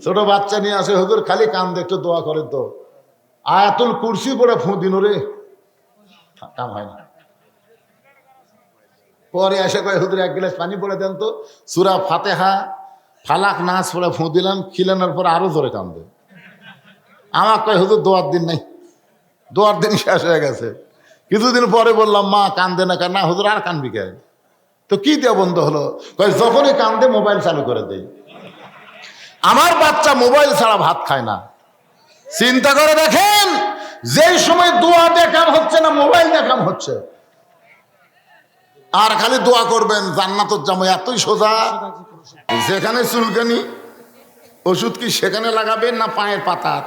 ছোট বাচ্চা নিয়ে আসে, হুজুর খালি কান্দে, একটু দোয়া করেন তো। আয়াতুল কুরসি পড়ে ফু দিন রে, কাম হয় না। পরে এসে কয় হুজুর এক গ্লাস পানি পড়ে দেন তো। সূরা ফাতিহা ফালাক নাস পড়ে ফু দিলাম, খিলানোর পর আরো জোরে কান্দে। আমার কয় হুজুর দোয়ার দিন নাই, দোয়ার দিন শেষ হয়ে গেছে। কিছুদিন পরে বললাম মা কান্দে না কেন? না হুজুর আর কানবি কে? তো কি দেওয়া বন্ধ হলো? কয় যখনই কান্দে মোবাইল চালু করে দেই। আমার বাচ্চা মোবাইল ছাড়া ভাত খায় না। চিন্তা করে দেখেন, যেই সময় দোয়া দেখাম হচ্ছে না, মোবাইল দেখাম হচ্ছে। আর খালি দোয়া করবেন জান্নাতের যাবো, এতই সোজা। যেখানে চুলকানি ওষুধ কি সেখানে লাগাবেন না পায়ের পাতাত?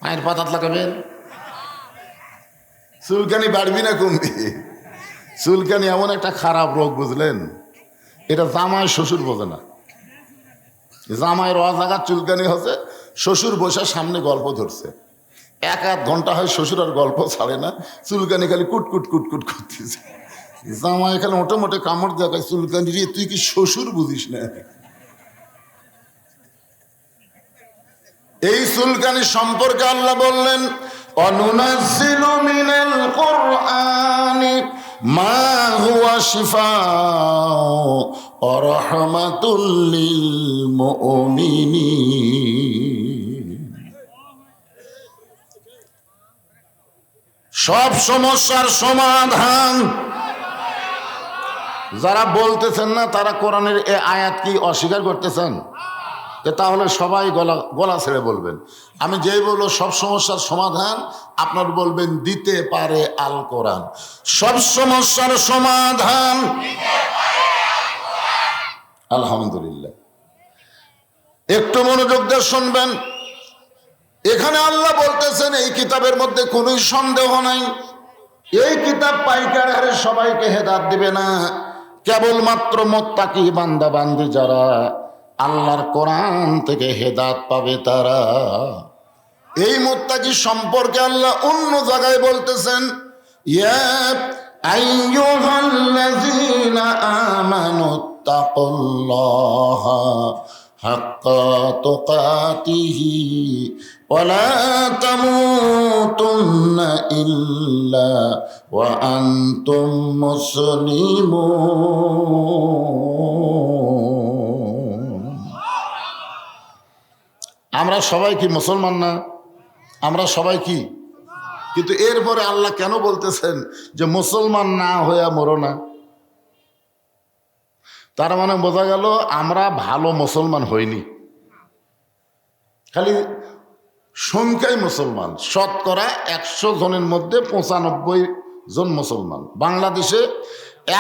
পায়ের পাতাত লাগাবেন। চুলকানি বাড়বি না কমবি? চুলকানি এমন একটা খারাপ রোগ, বুঝলেন? এটা জামাই শ্বশুর বোঝে না। জামাইয়ের অজাগার চুলকানি হচ্ছে, শ্বশুর বসে সামনে গল্প ধরছে, 1-1 ঘন্টা হয় শ্বশুর আর গল্প ছাড়ে না, চুলকানি খালি কুটকুট কুটকুট করতেছে। জামাই এখানে মোটামুটি কামড় দেখায়, চুলকানি রে তুই কি শ্বশুর বুঝিস না? এই চুলকানি সম্পর্কে আল্লাহ বললেন, অনুনাজ্জিলু মিনাল কুরআনি মা হুয়া শিফাউ ওয়া রাহমাতুল লিল মুমিনিন। সব সমস্যার সমাধান। যারা বলতেছেন না তারা কোরআনের এই আয়াত কি অস্বীকার করতেছেন? তাহলে সবাই গলা ছেড়ে বলবেন। আমি যেই বলবো সব সমস্যার সমাধান, আপনার বলবেন দিতে পারে আল কোরআন। সব সমস্যার সমাধান আলহামদুলিল্লাহ। একটু মনোযোগ দিয়ে শুনবেন। এখানে আল্লাহ বলতেছেন এই কিতাবের মধ্যে কোনো সন্দেহ নাই, এই কিতাব পাইকার হারে সবাইকে হেদায়েত দিবে না, কেবলমাত্র মুত্তাকি বান্দা বান্দি যারা আল্লাহর কোরআন থেকে হেদায়েত পাবে তারা। এই মুত্তাকি সম্পর্কে আল্লাহ অন্য জায়গায় বলতেছেন, ইয়া আইয়ুহাল্লাযীনা আমানুত্তাকুল্লাহা হাক্কা তুকাতিহি ওয়া লা তামুতুন্না ইল্লা ওয়া আনতুম মুসলিমুন। আমরা সবাই কি মুসলমান না? আমরা সবাই কি? কিন্তু এরপরে আল্লাহ কেন বলতেছেন যে মুসলমান না হইয়া মরো না? তার মানে বোঝা গেল আমরা ভালো মুসলমান হইনি, খালি সংখ্যায় মুসলমান। শতকরা 100 জনের মধ্যে 95 জন মুসলমান। বাংলাদেশে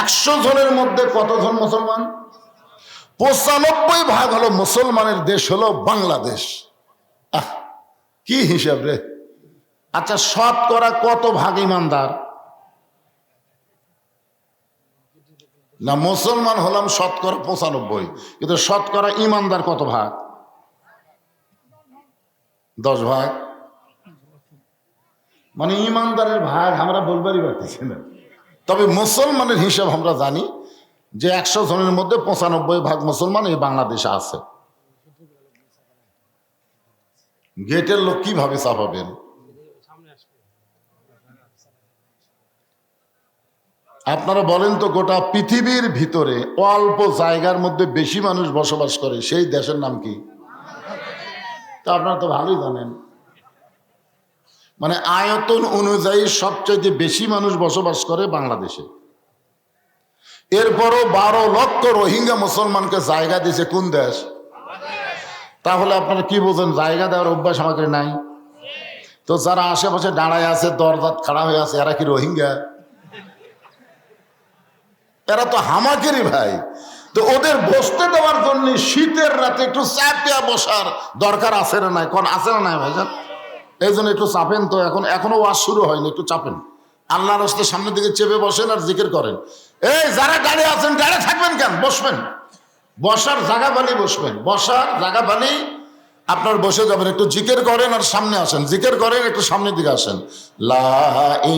100 জনের মধ্যে কতজন মুসলমান? 95 হলো মুসলমানের দেশ হলো বাংলাদেশ। কি হিসাব রে? আচ্ছা, শতকরা কত ভাগ ইমানদার? না, মুসলমান হলাম শতকরা 95, কিন্তু শতকরা ইমানদার কত ভাগ? 10 ভাগ। মানে ইমানদারের ভাগ আমরা বলবারই পারতেছি না। তবে মুসলমানের হিসাব আমরা জানি যে 100 জনের মধ্যে 95 ভাগ মুসলমান এই বাংলাদেশে আছে। গেটের লোক কিভাবে চাপাবেন? আপনারা বলেন তো, গোটা পৃথিবীর ভিতরে অল্প জায়গার মধ্যে বেশি মানুষ বসবাস করে সেই দেশের নাম কি? তা আপনারা তো ভালোই জানেন। মানে আয়তন অনুযায়ী সবচেয়ে বেশি মানুষ বসবাস করে বাংলাদেশে। এরপরও 12 লক্ষ রোহিঙ্গা মুসলমানকে জায়গা দিয়েছে কোন দেশ? তাহলে আপনারা কি বোঝেন জায়গা দেওয়ার অভ্যাস আমাদের নাই? তো যারা আশেপাশে দাঁড়ায় আছে, দরজাত খাড়া হয়ে আছে, এরা কি রোহিঙ্গা? এরা তো হামাকেরই ভাই। তো ওদের বসতে দেওয়ার জন্য শীতের রাতে একটু চাপিয়া বসার দরকার আছে না নাই? কোন আছে না নাই ভাইজান? এই জন্য একটু চাপেন তো। এখনো ওয়াজ শুরু হয়নি, একটু চাপেন। আল্লাহর রাস্তে সামনের দিকে চেপে বসেন আর জিকির করেন। এই যারা দাঁড়িয়ে আছেন, দাঁড়িয়ে থাকবেন কেন? বসবেন, বসার জায়গা বানি বসবেন, বসার জায়গা বানি আপনার বসে যাবেন। একটু জিকির করেন আর সামনে আসেন, জিকির করেন, একটু সামনের দিকে আসেন। লা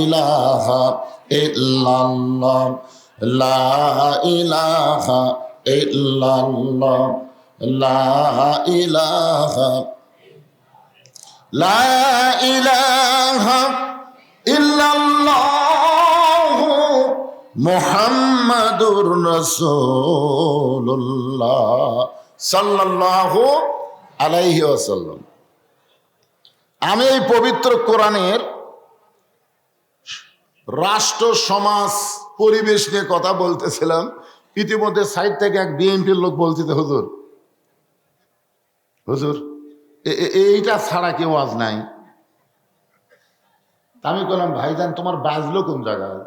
ইলাহা ইল্লাল্লাহ, লা ইলাহা ইল্লাল্লাহ, লা ইলাহা লা ইলাহা ইল্লাল্লাহু মুহাম্মাদুর রাসূলুল্লাহ সাল্লাল্লাহু আলাইহি ওয়াসাল্লাম। আমি এই পবিত্র কোরআনের রাষ্ট্র সমাজ পরিবেশ নিয়ে কথা বলতেছিলাম, ইতিমধ্যে সাইড থেকে এক বিএনপির লোক বলছে, হুজুর হুজুর এইটা ছাড়া কেউ আজ নাই। আমি বললাম, ভাইজান তোমার বাজলো কোন জায়গায়?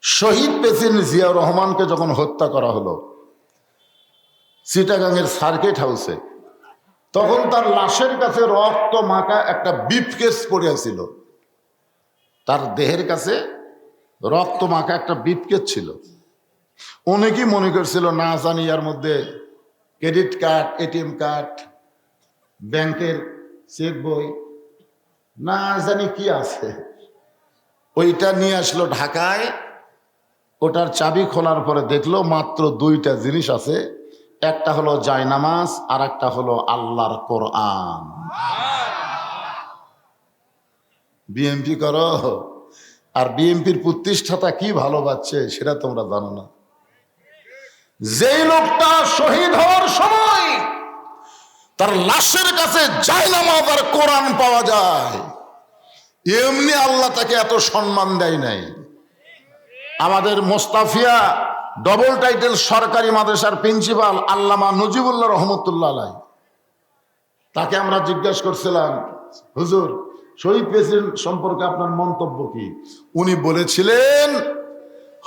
শহীদ প্রেসিডেন্ট জিয়াউর রহমানকে যখন হত্যা করা হলো চিটাগাংয়ের সার্কিট হাউসে, তখন তার লাশের কাছে রক্ত মাখা একটা ব্রিফকেস পড়ে ছিল। তার দেহের কাছে রক্ত মাখা একটা ব্রিফকেস ছিল। অনেকেই মনে করছিল না জানি এর মধ্যে ক্রেডিট কার্ড, এটিএম কার্ড, ব্যাংকের চেক বই, না জানি কি আছে। ওইটা নিয়ে আসলো ঢাকায়, ওটার চাবি খোলার পরে দেখলো মাত্র দুইটা জিনিস আছে, একটা হলো জায়নামাজ আর একটা হলো আল্লাহর কোরআন। বিএমপি করো, আর বিএমপির প্রতিষ্ঠাতা কি ভালোবাসছে সেটা তোমরা জানো না। যেই লোকটা শহীদ হওয়ার সময় তার লাশের কাছে জায়নামাজ আর কোরআন পাওয়া যায়, এমনি আল্লাহ তাকে এত সম্মান দেয় নাই। আমাদের মোস্তাফিয়া ডবল টাইটেল সরকারি মাদ্রাসার প্রিন্সিপাল আল্লামা নজিবুল্লাহ রহমতুল্লাহ আলাই, তাকে আমরা জিজ্ঞাসা করছিলাম, হুজুর শহীদ প্রেসিডেন্ট সম্পর্কে আপনার মন্তব্য কি? উনি বলেছিলেন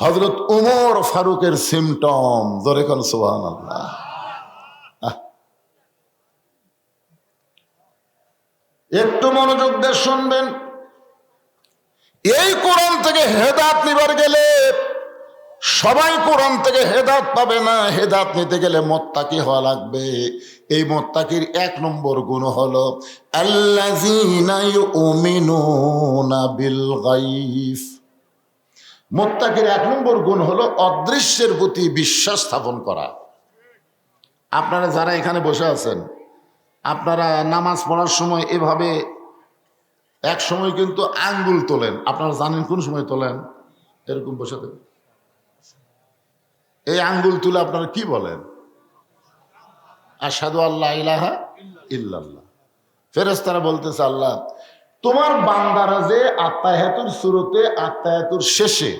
হযরত উমর ফারুকের সিমটম। জোরে কোন সুবহানাল্লাহ। একটু মনোযোগ দিয়ে শুনবেন। এই কোরআন থেকে হেদায়েত নিবার গেলে সবাই কোরআন থেকে হেদায়েত পাবে না। হেদায়েত নিতে গেলে মুত্তাকি হওয়া লাগবে। এই মুত্তাকির এক নম্বর গুণ হলো আল্লাযীনা ইউমিনুনা বিল গায়ব। মুত্তাকির এক নম্বর গুণ হলো অদৃশ্যের প্রতি বিশ্বাস স্থাপন করা। আপনারা যারা এখানে বসে আছেন, আপনারা নামাজ পড়ার সময় এভাবে এক সময় কিন্তু আঙ্গুল তোলেন। আপনারা জানেন কোন সময় তোলেন? এরকম বসে থাকেন, এই আঙ্গুল তুলে আপনারা কি বলেন? আশহাদু আল্লা ইলাহা ইল্লাল্লাহ। ফেরেশতারা বলতেছে, আল্লাহ তোমার বান্দারা যে আত্তাহিয়াতুর শুরুতে আত্তাহিয়াতুর শেষে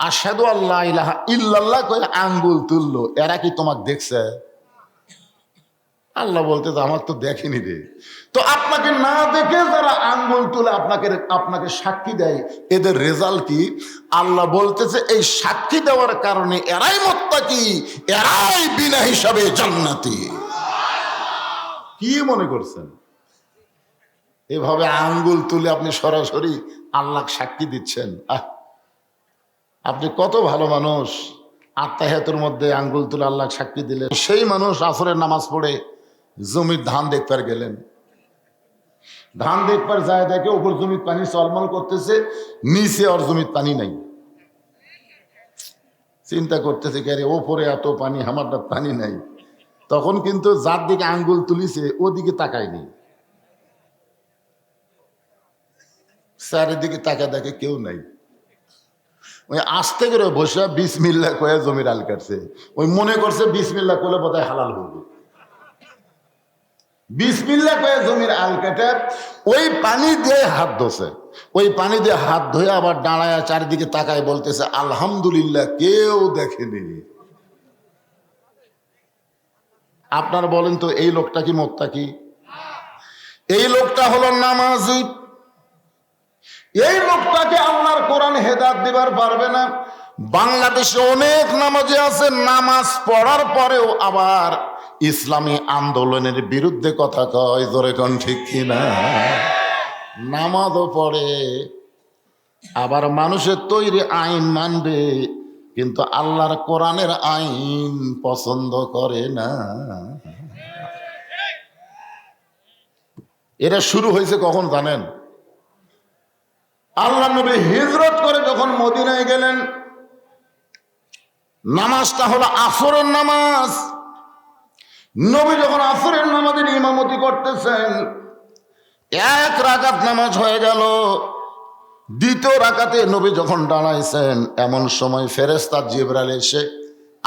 আশহাদু আল্লা ইলাহা ইল্লাল্লাহ কয়ে আঙ্গুল তুললো, এরা কি তোমাকে দেখছে? আল্লাহ বলতেছে, আমার তো দেখেনি রে। তো আপনাকে না দেখে যারা আঙ্গুল তুলে আপনাকে সাক্ষী দেয়, এদের রেজাল্ট কি? আল্লাহ বলতেছে, এই সাক্ষী দেওয়ার কারণে এরাই মুত্তাকি, এরাই বিনা হিসাবে জান্নাতি। কি মনে করছেন এভাবে আঙ্গুল তুলে আপনি সরাসরি আল্লাহ সাক্ষী দিচ্ছেন? আপনি কত ভালো মানুষ। আত্তাহিয়াতুর মধ্যে আঙ্গুল তুলে আল্লাহ সাক্ষী দিলেন। সেই মানুষ আসরের নামাজ পড়ে জমির ধান দেখবার গেলেন, ধান দেখবার যায় দেখে উপর জমির পানি চলমল করতেছে, নিচে আর জমির পানি নাই। চিন্তা করতেছে, কে রে ওপরে এত পানি, আমারটা পানি নাই। তখন কিন্তু যার দিকে আঙ্গুল তুলিছে ওদিকে তাকায়নি, চারিদিকে তাকা দেখে কেউ নাই। ওই আস্তে করে বসে বিসমিল্লাহ কয়ে জমির আল কাটছে। ওই মনে করছে বিসমিল্লাহ করলে বোধহয় হালাল হবে। বিসমিল্লাহ কয়ে জমির আল কাটে ওই পানি দিয়ে হাত ধোছে। ওই পানি দিয়ে হাত ধুয়ে আবার দাঁড়ায় চারিদিকে তাকায় বলতেছে, আলহামদুলিল্লাহ কেউ দেখেনি। আপনারা বলেন তো, এই লোকটা কি মুত্তাকি? এই লোকটা হলো নামাজি। এই লোকটাকে আল্লাহর কোরআন হেদায়েত দিবার পারবে না। বাংলাদেশে অনেক নামাজি আছে, নামাজ পড়ার পরেও আবার ইসলামী আন্দোলনের বিরুদ্ধে কথা কয়। জোরে কোন ঠিক কিনা? নামাজও পড়ে, আবার মানুষের তৈরি আইন মানবে, কিন্তু আল্লাহর কোরআনের আইন পছন্দ করে না। এটা শুরু হয়েছে কখন জানেন? আল্লাহ নবী হিজরত করে যখন মদিনায় গেলেন, নামাজটা হলো আসরের নামাজ। নবী যখন আসরের নামাজের ইমামতি করতেছেন, এক রাকাত নামাজ হয়ে গেল, দ্বিতীয় রাকাতে নবী যখন দাঁড়াইছেন, এমন সময় ফেরেশতা জিবরাইল এসে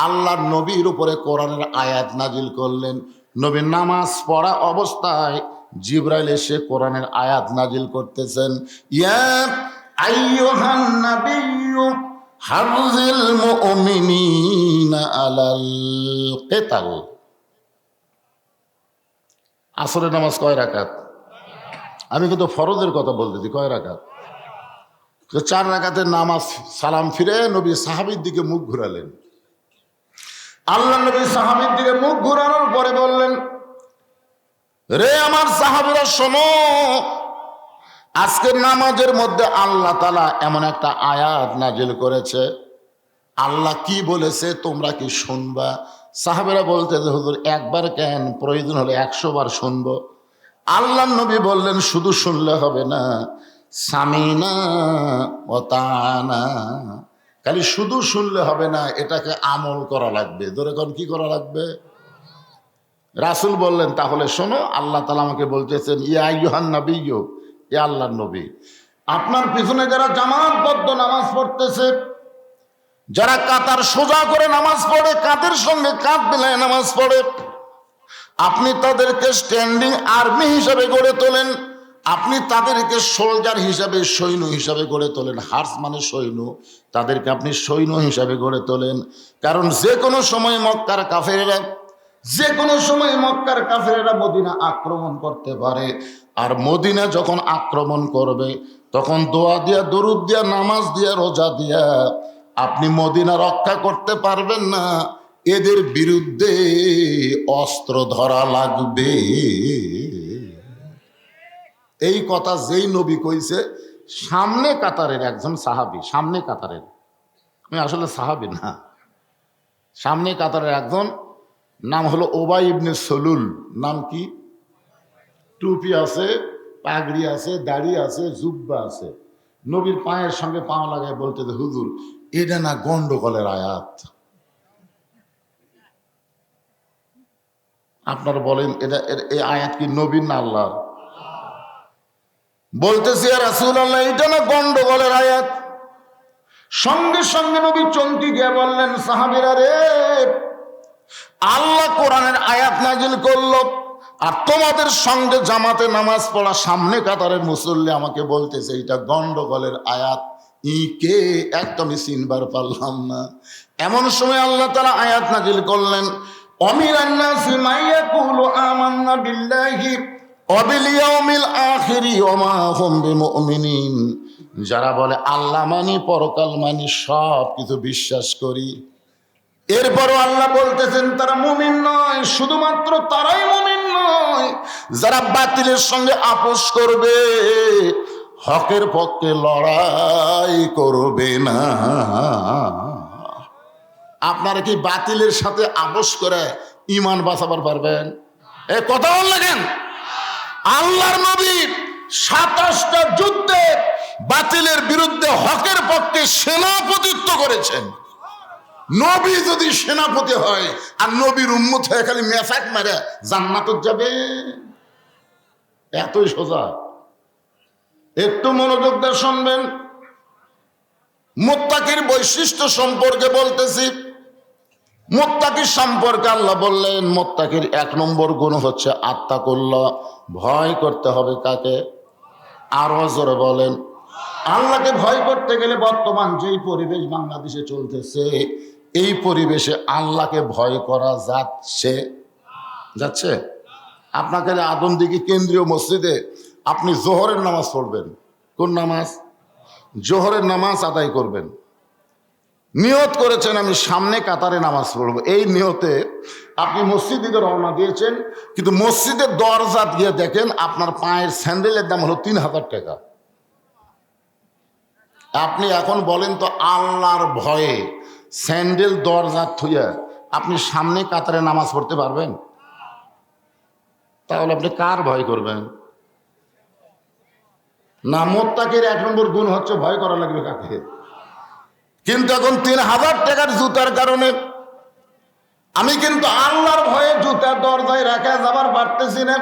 আল্লাহর নবীর উপরে কোরআনের আয়াত নাজিল করলেন। নবীর নামাজ পড়া অবস্থায় জিবরাইল এসে কোরআনের আয়াত নাজিল করতেছেন। ইয়া আইয়ুহান নাবিয়্যু হারজিল মুমিনিনা আলাল কিতাল। আসরের নামাজ কয় রাকাত? আমি কিন্তু ফরজের কথা বলতেছি। কয় রাকাত? 4 রাকাতের নামাজ সালাম ফিরে নবী সাহাবীর দিকে মুখ ঘুরালেন। আল্লাহ নবী সাহাবীর দিকে মুখ ঘুরানোর পরে বললেন, রে আমার সাহাবীরা শোনো, আজকের নামাজের মধ্যে আল্লাহ তাআলা এমন একটা আয়াত নাজিল করেছে, আল্লাহ কি বলেছে তোমরা কি শুনবা? সাহাবীরা বলতে যে হুজুর একবার কেন, প্রয়োজন হলে 100 বার শুনবো। আল্লাহ নবী বললেন শুধু শুনলে হবে না, সামিনা ওয়া তাআনা। খালি শুধু শুনলে হবে না, এটাকে আমল করা লাগবে। ধরে কোন কি করা লাগবে? রাসূল বললেন তাহলে শোনো, আল্লাহ তাআলা আমাকে বলতেছেন, ইয়া আইয়ুহান নাবিয়্যু, এ আল্লাহর নবী, আপনার পিছনে যারা জামাতবদ্ধ নামাজ পড়তেছে, যারা কাতার সোজা করে নামাজ পড়ে, কাঁধের সঙ্গে কাঁধ মিলায় নামাজ পড়ে, আপনি তাদেরকে স্ট্যান্ডিং আর্মি হিসাবে গড়ে তোলেন। আপনি তাদেরকে সোলজার হিসাবে, সৈন্য হিসাবে গড়ে তোলেন। হার্স মানে সৈন্য, তাদেরকে আপনি সৈন্য হিসাবে গড়ে তোলেন। কারণ যে কোনো সময় মক্কার কাফেরেরা মদিনা আক্রমণ করতে পারে। আর মদিনা যখন আক্রমণ করবে, তখন দোয়া দিয়া, দরুদ দিয়া, নামাজ দিয়া, রোজা দিয়া আপনি মদিনা রক্ষা করতে পারবেন না। এদের বিরুদ্ধে অস্ত্র ধরা লাগবে। এই কথা যেই নবী কইছে, সামনে কাতারের একজন সাহাবী, সামনে কাতারের, আমি আসলে সাহাবী না, সামনে কাতারের একজন, নাম হলো উবাই ইবনে সলুল। নাম কি? টুপি আছে, পাগড়ি আছে, দাড়ি আছে, জুব্বা আছে। নবীর পায়ের সঙ্গে পা লাগায় বলতে, হুজুর এটা না গন্ডগোলের আয়াত। আপনারা বলেন এটা, এই আয়াত কি নবীর না আল্লাহর? বলতেছি ইয়া রাসূলুল্লাহ, এটা না গন্ডগোলের আয়াত। সঙ্গে সঙ্গে নবী চমকে গিয়ে বললেন, সাহাবীরা রে, আল্লাহ কোরআনের আয়াত নাজিল করলো, আর তোমাদের সঙ্গে জামাতে নামাজ পড়া সামনে কাতারের মুসল্লি আমাকে বলতেছে এটা গন্ডগোলের আয়াত। কে একদমই চিনবার পারলাম না। এমন সময় আল্লাহ তাআলা আয়াত নাজিল করলেন, অমিরান নাসি মাইয়াকুলু আমান্না বিল্লাহি ওয়া বিল ইয়াউমিল আখিরি ওয়া মা হুম বিমুমিনিন। যারা বলে আল্লাহ মানি, পরকাল মানি, সব কিছু বিশ্বাস করি, এরপরও আল্লাহ বলতেছেন তারা মুমিন নয়। শুধুমাত্র তারাই মুমিন নয়, যারা বাতিলের সঙ্গে আপোষ করবে, হকের পক্ষে লড়াই করবে না। আপনারা কি বাতিলের সাথে আপোষ করে ঈমান বাঁচাবার পারবেন? এ কথা বললেন। আল্লাহর নবী 27টা যুদ্ধে বাতিলের বিরুদ্ধে হকের পক্ষে সেনাপতিত্ব করেছেন। নবী যদি সেনাপতি হয় আর নবীর উম্মত হয়ে খালি মেসাক মারে জান্নাতে যাবে, এতই সোজা। একটু মনোযোগ দিয়ে শুনবেন। মুত্তাকির বৈশিষ্ট্য সম্পর্কে বলতেছি। মুত্তাকি সম্পর্কে আল্লাহ বললেন, মুত্তাকির 1 নম্বর গুণ হচ্ছে আত্তাকুল্লাহ, ভয় করতে হবে কাকে? আরো জোরে বলেন। আল্লাহকে ভয় করতে গেলে বর্তমান যেই পরিবেশ বাংলাদেশে চলতেছে, এই পরিবেশে আল্লাহকে ভয় করা যাচ্ছে? আপনাকে আদমদীঘি কেন্দ্রীয় মসজিদে আপনি জোহরের নামাজ পড়বেন। কোন নামাজ? জোহরের নামাজ আদায় করবেন। নিয়ত করেছেন আমি সামনে কাতারে নামাজ পড়ব, এই নিয়তে আপনি মসজিদ দিকে রওনা দিয়েছেন, কিন্তু মসজিদের দরজা দিয়ে দেখেন আপনার পায়ের স্যান্ডেলের দাম হলো 3000 টাকা। আপনি এখন বলেন তো, আল্লাহর ভয়ে স্যান্ডেল দরজা থুইয়া আপনি সামনে কাতারে নামাজ পড়তে পারবেন? তাহলে আপনি কার ভয় করবেন? না, মুত্তাকির 1 নম্বর গুণ হচ্ছে ভয় করা লাগবে কাকে? কিন্তু এখন 3000 টাকার জুতার কারণে আমি কিন্তু আল্লাহর ভয়ে জুতা দরজায় রাখা যাবার পারতেছি না।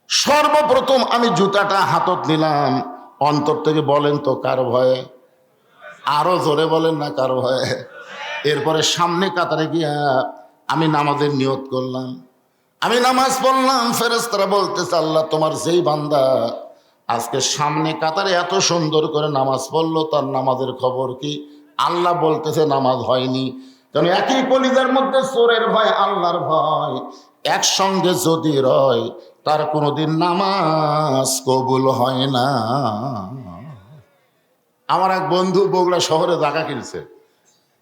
সর্বপ্রথম আমি জুতাটা হাতত নিলাম। অন্তর থেকে বলেন তো কার ভয়ে? আরো জোরে বলেন না কার ভয়ে? এরপরে সামনে কাতারে গিয়া আমি নামাজের নিয়ত করলাম। আমি নামাজ পড়লাম। ফেরেশতারা বলতেছে, আল্লাহ তোমার যেই বান্দা আজকে সামনে কাতারে এত সুন্দর করে নামাজ পড়লো, তার নামাজের খবর কি? আল্লাহ বলতেছে নামাজ হয়নি। কারণ একই কলিজার মধ্যে চোরের ভয় আল্লাহর ভয় একসঙ্গে যদি রয়, তার কোনোদিন নামাজ কবুল হয় না। আমার এক বন্ধু বগুড়া শহরে জায়গা কিনছে,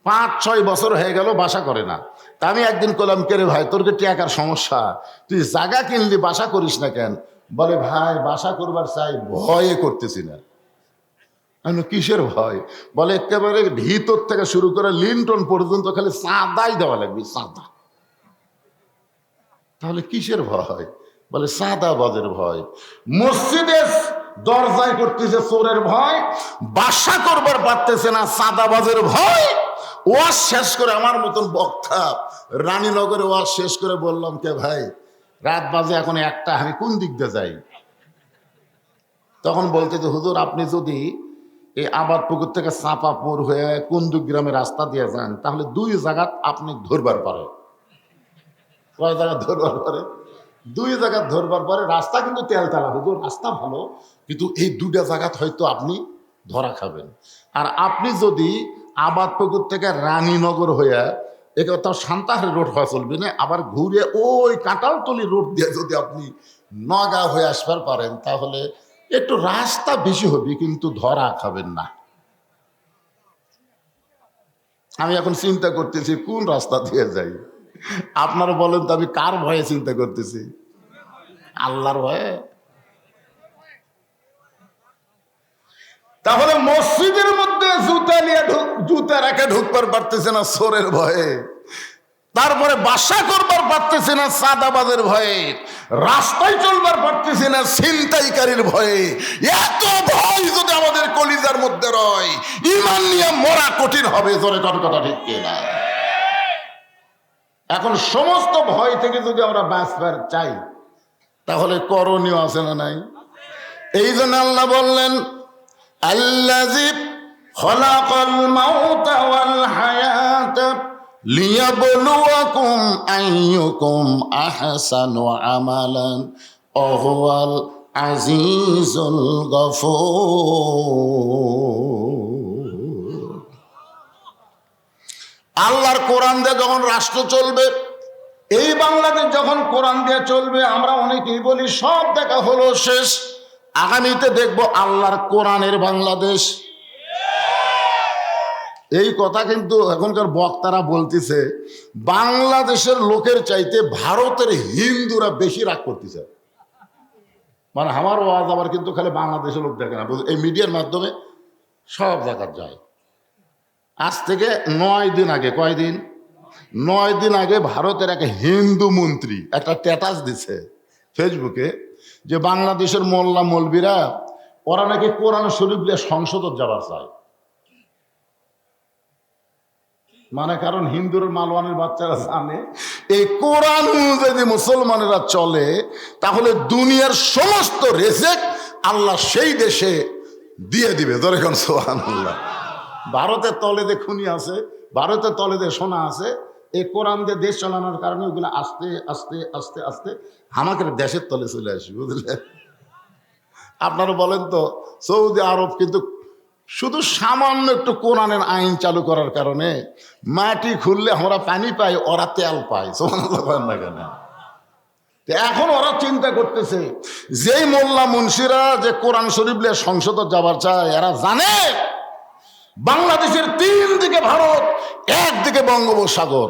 5-6 বছর হয়ে গেল বাসা করে না। তা আমি একদিন করলাম, কে রে ভাই, তোর কি টাকার সমস্যা? তুই জায়গা কিনলি বাসা করিস না কেন? বলে, ভাই বাসা করবার চাই, ভয়ে করতেছি না। আমি কিসের ভয়? বলে, একেবারে ভিতর থেকে শুরু করে লিন্টন পর্যন্ত খালি চাঁদাই দেওয়া লাগবে, চাঁদা। তাহলে কিসের ভয়? বলে, চাঁদাবাজের ভয়। মসজিদে দরজায় করতেছে চোরের ভয়, বাসা করবার পারতেছে না চাঁদাবাজের ভয়। ওয়াজ শেষ করে আমার মতন বক্তা রানীনগরে ওয়াজ শেষ করে বললাম, কে ভাই, রাত বাজে এখন 1টা, আমি কোন দিক দিয়ে যাই? তখন বলতে যে, হুজুর আপনি যদি এই আবাদপুকুর থেকে চাঁপাপুর হয়ে কুন্দুক গ্রামে রাস্তা দিয়ে যান, তাহলে 2 জায়গা আপনি ধরবার পারে। কয় জায়গা ধরবার পারে? 2 জায়গা ধরবার পরে। রাস্তা কিন্তু তেলতালা, হুজুর রাস্তা ভালো, কিন্তু এই 2টা জায়গা হয়তো আপনি ধরা খাবেন। আর আপনি যদি আবাদপুকুর থেকে রানীনগর হয়ে তাও সান্তাহার রোড হওয়া চলবে না, আবার ঘুরে ওই কাঁটালতলি রোড দিয়ে যদি আপনি নগা হয়ে আসবার পারেন, তাহলে একটু রাস্তা বেশি হবে, কিন্তু ধরা খাবেন না। আমি এখন চিন্তা করতেছি কোন রাস্তা দিয়ে যাই। আপনারা বলেন তো, আমি কার ভয়ে চিন্তা করতেছি? আল্লাহর ভয়ে। তাহলে মসজিদের মধ্যে জুতা নিয়ে জুতা রেখে ঢুকবার পারতেছে না চোরের ভয়ে, তারপরে বাসা করবার পারতেছে না চাঁদাবাজের ভয়ে, রাস্তায় চলবার পারতেছে না ছিনতাইকারীর ভয়ে। এত ভয় যদি আমাদের কলিজার মধ্যে রয়, ঈমান নিয়ে মরা কঠিন হবে। জোরে কথা ঠিক কিনা? এখন সমস্ত ভয় থেকে যদি আমরা বাঁচবার চাই, তাহলে করণীয় আছে না নাই? এই জন্য আল্লাহ বললেন, আল্লাযী খলাকাল মাউতা ওয়াল হায়াতা লিয়াবলুয়াকুম আইয়ুকুম আহসানু আমালান ওয়া হুয়াল আজিজুল গফুর। আল্লাহর কোরআন দিয়ে যখন রাষ্ট্র চলবে, এই বাংলাদেশ যখন কোরআন দিয়ে চলবে, আমরা অনেকেই বলি সব দেখা হলো শেষ, আগামীতে দেখবো আল্লাহর কোরআনের বাংলাদেশ। এই কথা কিন্তু এখনকার বক্তারা বলতেছে, বাংলাদেশের লোকের চাইতে ভারতের হিন্দুরা বেশি রাগ করতেছে। মানে আমার ওয়াজ আবার কিন্তু খালি বাংলাদেশের লোক দেখে না, এই মিডিয়ার মাধ্যমে সব জায়গায় যায়। আজ থেকে 9 দিন আগে, কয়দিন, 9 দিন আগে ভারতের এক হিন্দু মন্ত্রী একটা স্ট্যাটাস দিছে ফেসবুকে, যে বাংলাদেশের মোল্লা মৌলবীরা ওরা নাকি কোরআন শরীফ নিয়ে সংসদে যাবার চায়। মানে কারণ হিন্দুর মালওয়ানের বাচ্চারা জানে এই কোরআন যদি মুসলমানেরা চলে, তাহলে দুনিয়ার সমস্ত রেজেক আল্লাহ সেই দেশে দিয়ে দিবে। যেরকম সুবহানাল্লাহ। ভারতের তলে যে খুনি আছে, ভারতের তলে যে সোনা আছে, এই কোরআন দিয়ে দেশ চালানোর কারণে ওগুলো আস্তে আস্তে আস্তে আস্তে আমাদের দেশের তলে চলে আসবে, বুঝলেন? আপনারা বলেন তো, সৌদি আরব কিন্তু শুধু সামান্য একটু কোরআনের আইন চালু করার কারণে মাটি খুললে আমরা পানি পাই, ওরা তেল পায়। না কেন? এখন ওরা চিন্তা করতেছে, যেই মোল্লা মুন্সিরা যে কোরআন শরীফ নিয়ে সংসদে যাবার চায়, এরা জানে বাংলাদেশের 3 দিকে ভারত, একদিকে বঙ্গোপসাগর।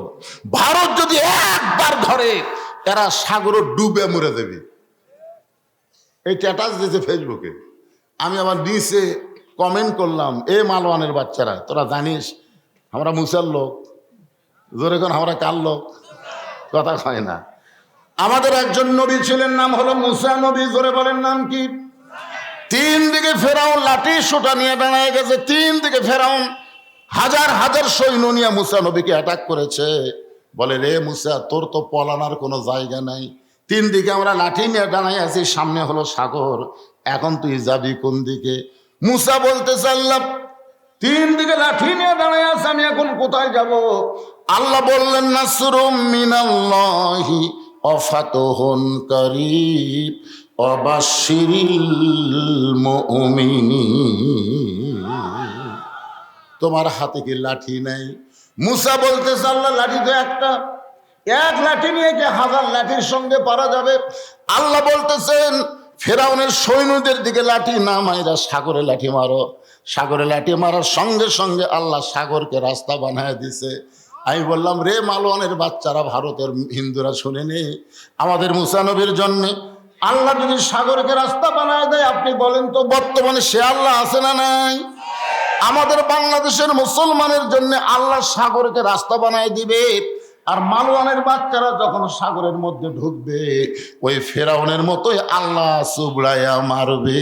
ভারত যদি একবার ধরে, এরা সাগরে ডুবে মরে দেবে। এই স্ট্যাটাস দিয়েছে ফেসবুকে। আমি আবার নিচে কমেন্ট করলাম, এ মালওয়ানের বাচ্চারা, তোরা জানিস আমরা মুসার লোক। জোরে কোন আমরা কার লোক? কথা হয় না। আমাদের একজন নবী ছিলেন, নাম হলো মুসা নবী। জোরে বলেন নাম কি? 3 দিকে ফেরাউন লাঠি সোটা নিয়ে দাঁড়ায় গেছে। 3 দিকে ফেরাউন হাজার হাজার সৈন্য নিয়ে মুসা নবীকে অ্যাটাক করেছে। বলে রে মুসা, তোর তো পলানোর কোনো জায়গা নাই, 3 দিকে আমরা লাঠি নিয়ে দাঁড়াই আছি, সামনে হলো সাগর, এখন তুই যাবি কোন দিকে? মুসা বলতে চাল্লাম 3 দিকে লাঠি নিয়ে দাঁড়াই আছে, আমি এখন কোথায় যাব? আল্লাহ বললেন নাসরুম মিনাল্লাহি ওয়াফাতুহুন কারীব ওয়াবাশশিরিল মুমিনিন। তোমার হাতে কি লাঠি নাই? মুসা বলতেছে আল্লাহ লাঠি তো একটা, এক লাঠি নিয়ে কি 1000 লাঠির সঙ্গে পারা যাবে? আল্লাহ বলতেছেন ফেরাউনের সৈন্যদের দিকে লাঠি না মাইরা সাগরে লাঠি মারো। সাগরে লাঠি মারার সঙ্গে সঙ্গে আল্লাহ সাগরকে রাস্তা বানায় দিছে। আমি বললাম রে মালওয়ানের বাচ্চারা, ভারতের হিন্দুরা শুনে নে, আমাদের মুসা নবীর জন্য আল্লাহ যদি সাগরকে রাস্তা বানায় দেয়, আপনি বলেন তো বর্তমানে সে আল্লাহ আছে না নাই? আমাদের বাংলাদেশের মুসলমানের জন্য আল্লাহ সাগরকে রাস্তা বানায় দিবে, আর মালওয়ানের বাচ্চারা যখন সাগরের মধ্যে ঢুকবে, ওই ফেরাউনের মতোই আল্লাহ সুবড়াইয়া মারবে।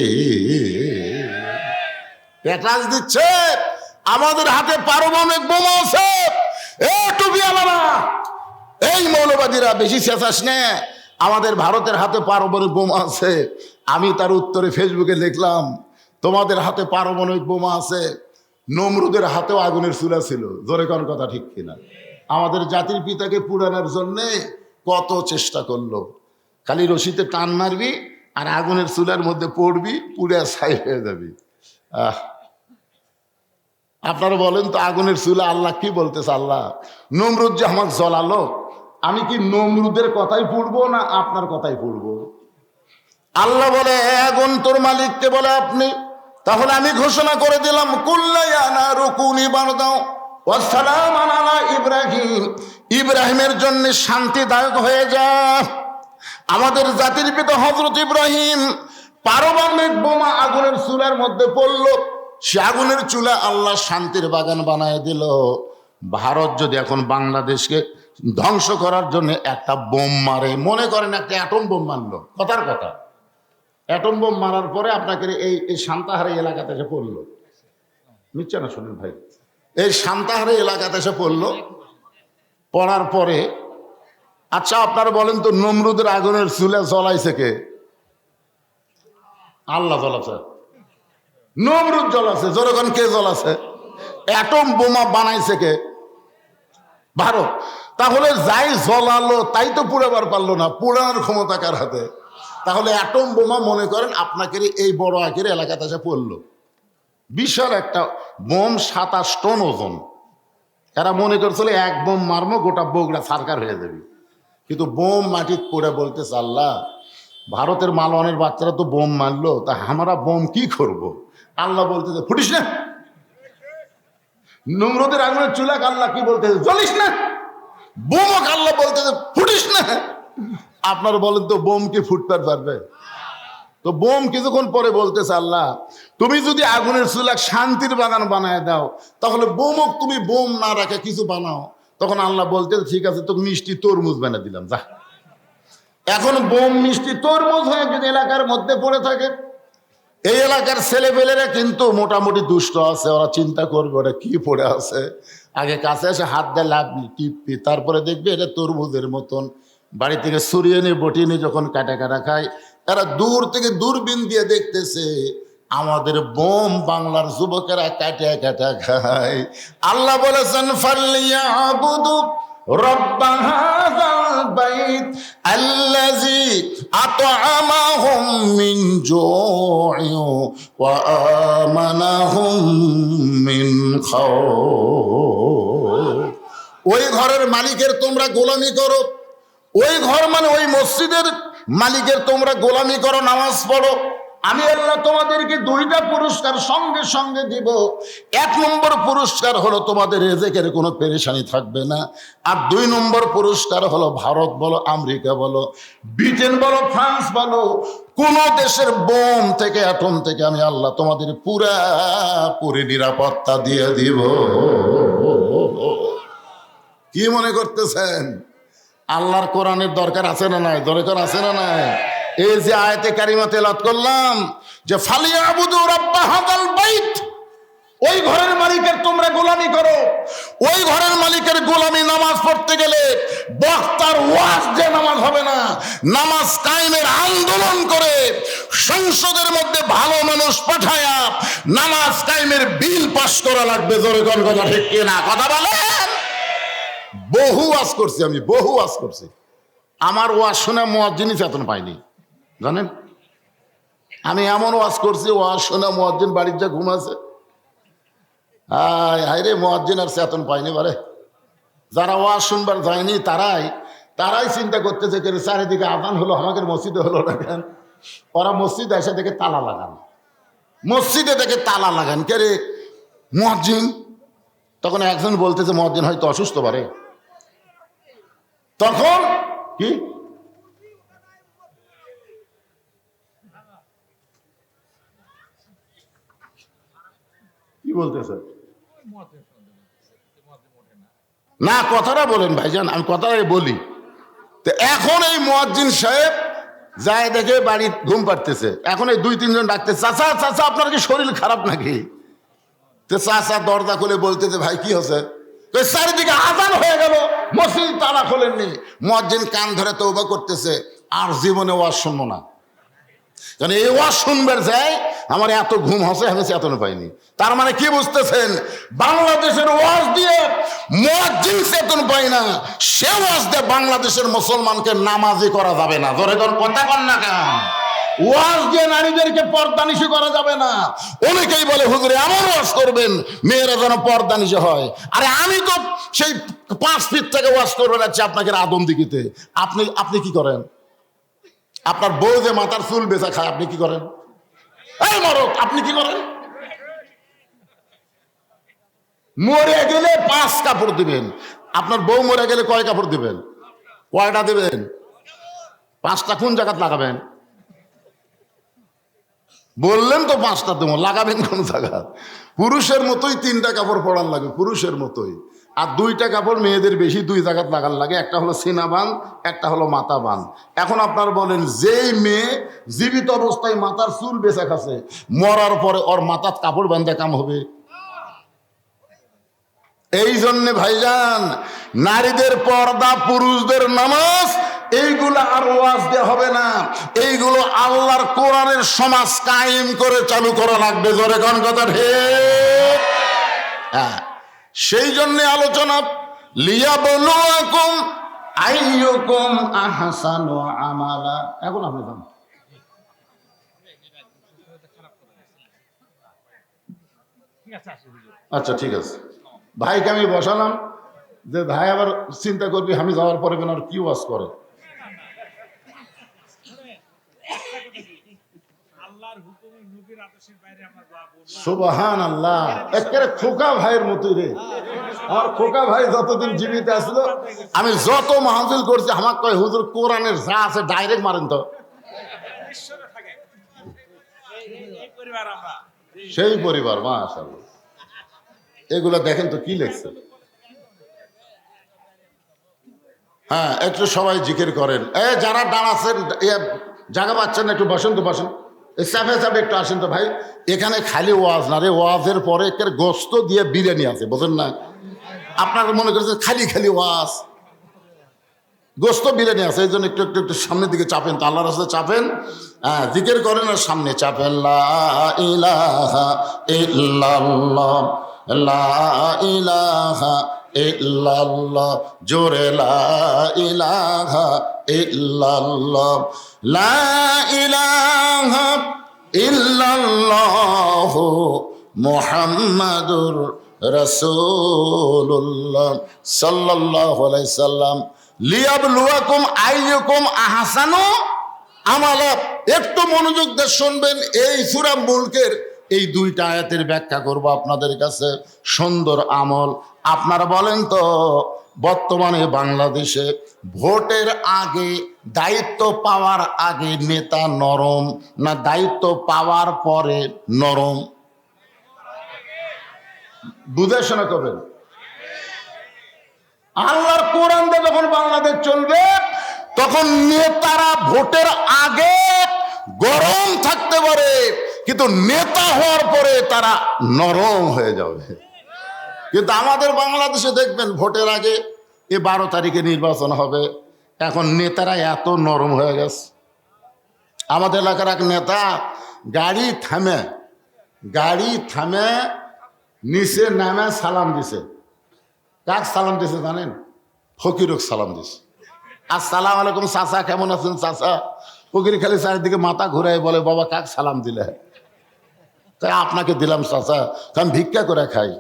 পেটাজ দিচ্ছে, আমাদের হাতে পারমাণবিক বোমা আছে। টুপিওয়ালারা, এই মৌলবাদীরা বেশি চেঁচাস না, আমাদের ভারতের হাতে পারমাণবিক বোমা আছে। আমি তার উত্তরে ফেসবুকে লিখলাম তোমাদের হাতে পারমাণবিক বোমা আছে, নমরুদের হাতেও আগুনের চুলা ছিল। জোরে কোন কথা ঠিক কিনা? আমাদের জাতির পিতাকে পুরানোর জন্যে কত চেষ্টা করলো। খালি রশিতে টান মারবি আর আগুনের চুলার মধ্যে পড়বি, পুড়ে ছাই হয়ে যাবি। আপনারা বলেন তো আগুনের চুলা আল্লাহ কি বলতেছে? আল্লাহ নমরুদ যে আমাকে জ্বলালো, আমি কি নমরুদের কথাই পড়বো না আপনার কথাই পড়বো? আল্লাহ বলে আগুন তোর মালিককে বলে আপনি। তাহলে আমি ঘোষণা করে দিলাম ইব্রাহিম, ইব্রাহিমের জন্য শান্তিদায়ক হয়ে যা। আমাদের জাতির পিতা হযরত ইব্রাহিম পারমাণবিক বোমা আগুনের চুলার মধ্যে পড়লো, সে আগুনের চুলা আল্লাহ শান্তির বাগান বানায় দিল। ভারত যদি এখন বাংলাদেশকে ধ্বংস করার জন্য একটা বোম মারে, মনে করেন একটা অ্যাটম বোম মারলো, কথার কথা, অ্যাটম বোম মারার পরে আপনাকে এই সান্তাহারে এলাকাতে এসে পড়লো, নিচ্ছে না শুনুন ভাই, এই সান্তাহারে এলাকাতে এসে পড়লো, পড়ার পরে আচ্ছা আপনারা বলেন তো নমরুদের আগুনের চুলা জ্বলাইছে কে? আল্লাহ জ্বলাছে। নমরুদ জ্বলাছে। যখন কে জ্বলাছে? অ্যাটম বোমা বানাইছে কে? ভারত। তাহলে যাই জ্বলালো তাই তো পুড়াবার পারলো না, পুড়ানোর ক্ষমতা কার হাতে? তাহলে অ্যাটম বোমা মনে করেন আপনাকে এই বড় আকের এলাকাতে এসে পড়লো, বিশাল একটা বোম, 27 টন ওজন। এরা মনে করছিল এক বোম মারমো গোটা বগুড়া সরকার হয়ে যাবে, কিন্তু বোম মাটির পড়ে বলতেছে আল্লাহ ভারতের মালওয়ানের বাচ্চারা তো বোম মারলো, তা আমরা বোম কি করব? আল্লাহ বলতেছে ফুটিস না। নমরুদের আগুনের চুলাক আল্লাহ কি বলতেছে? জ্বলিস না। বোমক আল্লাহ বলতেছে ফুটিস না। আপনারা বলেন তো বোম কি ফুটতে পারবে? তো বোম কিছুক্ষণ পরে বলতেছে আল্লাহ তুমি যদি আগুনের চুলাক শান্তির বাগান বানায় দাও, তাহলে বোমক তুমি বোম না রাখে কিছু বানাও। তখন আল্লাহ বলতে ঠিক আছে, তোকে মিষ্টি তরমুজ বানিয়ে দিলাম, যা। এখন বোম মিষ্টি তরমুজ হয়ে যদি এলাকার মধ্যে পড়ে থাকে, এই এলাকার ছেলেপেলেরা কিন্তু মোটামুটি দুষ্ট আছে, ওরা চিন্তা করবে ওরা কি পড়ে আছে, আগে কাছে এসে হাত দিয়ে লাভলি টিপি, তারপরে দেখবে এটা তরমুজের মতন। বাড়ি থেকে সরিয়ে নিয়ে বটিয়ে নিয়ে যখন কাটা কাটা খায়, এরা দূর থেকে দূরবীন দিয়ে দেখতেছে আমাদের বোম বাংলার যুবকেরা কাটা কাটা খায়। আল্লাহ বলেছেন ফালিয়াবুদু رب هذا البيت الذي أطعمهم من جوع وآمنهم من خوف। ওই ঘরের মালিকের তোমরা গোলামি করো, ওই ঘর মানে ওই মসজিদের মালিকের তোমরা গোলামি করো, নামাজ পড়ো, আমি আল্লাহ তোমাদেরকে 2টা পুরস্কার সঙ্গে সঙ্গে দিব। 1 নম্বর পুরস্কার হলো তোমাদের রিজিকের কোনো পেরেশানি থাকবে না, আর 2 নম্বর পুরস্কার হলো ভারত বলো, আমেরিকা বলো, ব্রিটেন বলো, ফ্রান্স বলো, কোন দেশের বোম থেকে অ্যাটম থেকে আমি আল্লাহ তোমাদের পুরোপুরি নিরাপত্তা দিয়ে দিব। কি মনে করতেছেন? আল্লাহর কোরআনের দরকার আছে না নাই? দরকার আছে না নাই? এই যে আয়াতে কারিমা তেলাওয়াত করলাম যে ফালিয়াবুদু রাব্বা হাযাল বাইত, ওই ঘরের মালিকের তোমরা গোলামি করো। ওই ঘরের মালিকের গোলামি নামাজ পড়তে গেলে বক্তার ওয়াজ দিয়ে নামাজ হবে না, নামাজ কায়েমের আন্দোলন করে সংসদের মধ্যে ভালো মানুষ পাঠায়া নামাজ কায়েমের বিল পাস করা লাগবে। জোরে কোন কথা ঠিক কিনা কথা বলেন? বহু ওয়াজ করছি আমি, বহু ওয়াজ করছি। আমার ওয়াজ শুনে মুয়াজ্জিনই চেতন পাইনি, জানেন? আমি এমন ওয়াজ করছি, ওয়াজ শুনে মুয়াজ্জিন বাড়ির যা ঘুমাছে, হায় রে মুয়াজ্জিন আর চেতন পাইনি। বারে যারা ওয়াজ শুনবার যায়নি তারাই চিন্তা করতেছে যে চারিদিকে আজান হলো, আমাদের মসজিদে হলো না কেন? ওরা মসজিদে এসে দেখে তালা লাগান, মসজিদে দেখে তালা লাগান, কে রে মুয়াজ্জিন? তখন একজন বলতেছে মুয়াজ্জিন হয়তো অসুস্থ পারে। তখন কি বলতেছে না, কথাটা বলেন ভাইজান, আমি কথাটাই বলি। তো এখন এই মুয়াজ্জিন সাহেব যায় দেখে বাড়ি ঘুম পাড়তেছে, এখন এই 2-3 জন ডাকতে, চাচা চাচা আপনার কি শরীর খারাপ নাকি? তো চাচা দরজা খুলে বলতেছে ভাই কি হচ্ছে? চারিদিকে আজান হয়ে গেল, মসজিদ তালা খোলেননি। মুয়াজ্জিন কান ধরে তওবা করতেছে, আর জীবনে ওয়াজ শুনবো না। কারণ এই ওয়াজ শুনবার যায় আমার এত ঘুম হচ্ছে, আমি চেতন পাইনি। তার মানে কি বুঝতেছেন? বাংলাদেশের ওয়াজ দিয়ে মুয়াজ্জিন চেতন পায় না, সে ওয়াজ দিয়ে বাংলাদেশের মুসলমানকে নামাজি করা যাবে না। ধরে ধর কথা কন না কেন? ওয়াজ দিয়ে নারীদেরকে পর্দানিশি করা যাবে না। অনেকেই বলে হুজুরে এমন ওয়াজ করবেন মেয়েরা যেন পর্দানিশি হয়। আরে আমি তো সেই 5 ফিট থেকে ওয়াজ করবে যাচ্ছি আপনাকে আদম দিঘিতে। আপনি কি করেন? আপনার বউ যে মাথার চুল বেচা খায়, আপনি কি করেন? এই মরদ, আপনি কি করেন? মরে গেলে 5 কাপড় দিবেন। আপনার বউ মরে গেলে কয় কাপড় দিবেন? কয়টা দিবেন? 5টা কোন জায়গায় লাগাবেন? বললেন তো 5টা দেবো, লাগাবেন কোন জায়গা? পুরুষের মতোই 3টা কাপড় পরান লাগে, পুরুষের মতোই। আর 2টা কাপড় মেয়েদের বেশি 2 জায়গায় লাগান লাগে, একটা হলো সিনা বান, একটা হলো মাথা বান। এখন আপনার বলেন, যেই মেয়ে জীবিত অবস্থায় মাথার চুল বেচা খাচ্ছে, মরার পরে ওর মাথার কাপড় বান্ধে কাম হবে? এই জন্যে ভাইজান, নারীদের পর্দা, পুরুষদের নামাজ, এইগুলো আর ওয়াজ দিয়ে হবে না। এইগুলো আল্লাহর কোরআনের সমাজ কায়েম করে চালু করা লাগবে। জোরে কোন কথা ঠিক? হ্যাঁ, সেই জন্য আলোচনা, লিয়াবলুয়াকুম আইয়ুকুম আহসানু আমালা। এখন আপনি যান। আচ্ছা ঠিক আছে, ভাইকে আমি বসালাম যে ভাই আবার চিন্তা করবি আমি যাওয়ার পরে আর কি ওয়াজ করে। সুবহানাল্লাহ, একেবারে খোকা ভাইয়ের মতোই রে। আমার খোকা ভাই যতদিন জীবিত আসলো, আমি যত মাহফিল করছি আমাকে কয় হুজুর কোরআনের যা আছে ডাইরেক্ট মারেন তো। সেই পরিবার, মাশাআল্লাহ। এগুলো দেখেন তো কি লেখছে। হ্যাঁ, একটু সবাই জিকির করেন। যারা দাঁড়াচ্ছেন জায়গা পাচ্ছেন একটু বসেন তো, বসেন। চাপে চাপে একটু আসেন তো ভাই। এখানে খালি ওয়াজ না রে, ওয়াজের পরে গোস্ত দিয়ে বিরিয়ানি আছে, বোঝেন না? আপনারা মনে করছেন খালি খালি ওয়াজ, গোস্ত বিরিয়ানি আছে। এই জন্য একটু একটু একটু সামনের দিকে চাপেন তো, আল্লাহর রাস্তায় চাপেন। হ্যাঁ, জিকির করেন আর সামনে চাপেন। লা ইলাহা ইল্লাল্লাহ, লা ইলাহা ইল্লাল্লাহ, জোরে লা ইলাহা ইল্লাল্লাহ, লা ইলাহা ইল্লাল্লাহ মুহাম্মাদুর রাসূলুল্লাহ সাল্লাল্লাহু আলাইহি সাল্লাম। লিয়াবলুয়াকুম আইয়ুকুম আহসানু আমালা। একটু মনোযোগ দিয়ে শুনবেন। এই সূরা মুলকের এই 2টা আয়াতের ব্যাখ্যা করব আপনাদের কাছে। সুন্দর আমল। আপনারা বলেন তো, বর্তমানে বাংলাদেশে ভোটের আগে, দায়িত্ব পাওয়ার আগে নেতা নরম না দায়িত্ব পাওয়ার পরে নরম? বুঝে শোনা করবেন। আল্লাহর কোরআন দিয়ে যখন বাংলাদেশ চলবে, তখন নেতারা ভোটের আগে গরম থাকতে পারে, কিন্তু নেতা হওয়ার পরে তারা নরম হয়ে যাবে। কিন্তু আমাদের বাংলাদেশে দেখবেন ভোটের আগে 12 তারিখে নির্বাচন হবে, এখন নেতারা এত নরম হয়ে গেছে। আমাদের এলাকার এক নেতা গাড়ি থামে নিচে নামে সালাম দিছে। কাক সালাম দিছে জানেন? ফকিরক সালাম দিছে। আসসালামু আলাইকুম চাচা, কেমন আছেন চাচা? ফকির খালি চারিদিকে মাথা ঘুরাই বলে, বাবা কাক সালাম দিলে? তাই আপনাকে দিলাম চাচা, আমি ভিক্ষা করে খাই।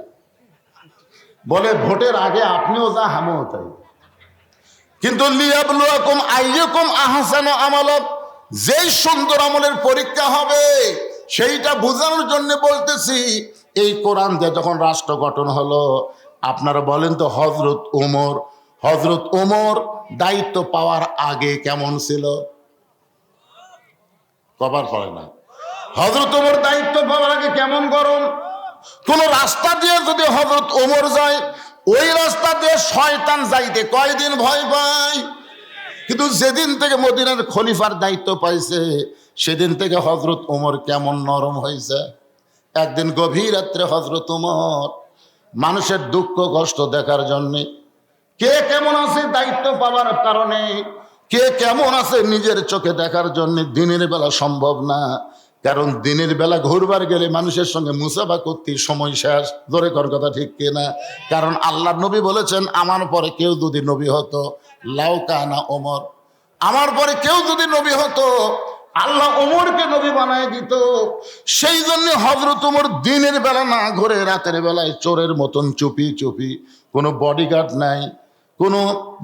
বলে ভোটের আগে আপনিও যা আমিও তাই। কিন্তু লিয়াবলুয়াকুম আইয়ুকুম আহসানু আমালা, যেই সুন্দর আমলের পরীক্ষা হবে সেইটা বোঝানোর জন্য বলতেছি। এই কোরআন দিয়ে যখন রাষ্ট্র গঠন হলো, আপনারা বলেন তো হযরত ওমর দায়িত্ব পাওয়ার আগে কেমন ছিল? কবার করে না? হযরত ওমর দায়িত্ব পাওয়ার আগে কেমন গরম? কোন রাস্তা দিয়ে যদি হযরত ওমর যায়, ওই রাস্তা দিয়ে শয়তান যাইতে কয়দিন ভয় পায়। কিন্তু যেদিন থেকে মদিনার খলিফার দায়িত্ব পাইছে, সেদিন থেকে হযরত ওমর কেমন নরম হয়েছে। একদিন গভীর রাত্রে হযরত ওমর মানুষের দুঃখ কষ্ট দেখার জন্যে, কে কেমন আছে দায়িত্ব পাওয়ার কারণে, কে কেমন আছে নিজের চোখে দেখার জন্য দিনের বেলা সম্ভব না। কারণ দিনের বেলা ঘুরবার গেলে মানুষের সঙ্গে মুসাফা করতে সময় শেষ। জোরে কর কথা ঠিক কিনা? কারণ আল্লাহ নবী বলেছেন, আমার পরে কেউ যদি নবী হতো, লাউ কানা ওমর, আমার পরে কেউ যদি নবী হতো আল্লাহ ওমরকে নবী বানায় দিত। সেই জন্য হযরত ওমর দিনের বেলা না ঘুরে রাতের বেলায় চোরের মতন চুপি চুপি, কোনো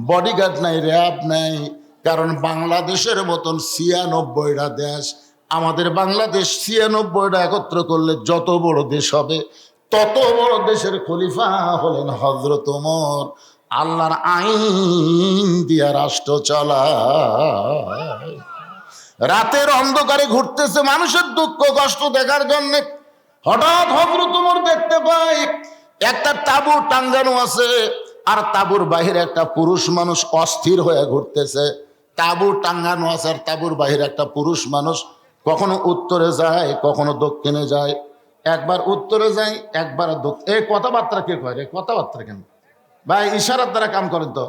বডিগার্ড নাই, র্যাব নাই। কারণ বাংলাদেশের মতন 96টা দেশ, আমাদের বাংলাদেশ 96টা একত্র করলে যত বড় দেশ হবে, তত বড় দেশের খলিফা হলেন হযরত ওমর। আল্লাহর আইন দিয়া রাষ্ট্র চালায়। রাতের অন্ধকারে ঘুরতেছে মানুষের দুঃখ কষ্ট দেখার জন্য। হঠাৎ হযরত ওমর দেখতে পায় একটা তাঁবু টাঙ্গানো আছে, আর তাঁবুর বাহিরে একটা পুরুষ মানুষ অস্থির হয়ে ঘুরতেছে। তাঁবু টাঙ্গানো আছে, আর তাঁবুর বাহিরে একটা পুরুষ মানুষ কখনো উত্তরে যায়, কখনো দক্ষিণে যায়। একবার উত্তরে যায়, একবার এই কথাবার্তা কে কয় রে? কথাবার্তা কেন ভাই? ইশারার দ্বারা কাম করেন তো।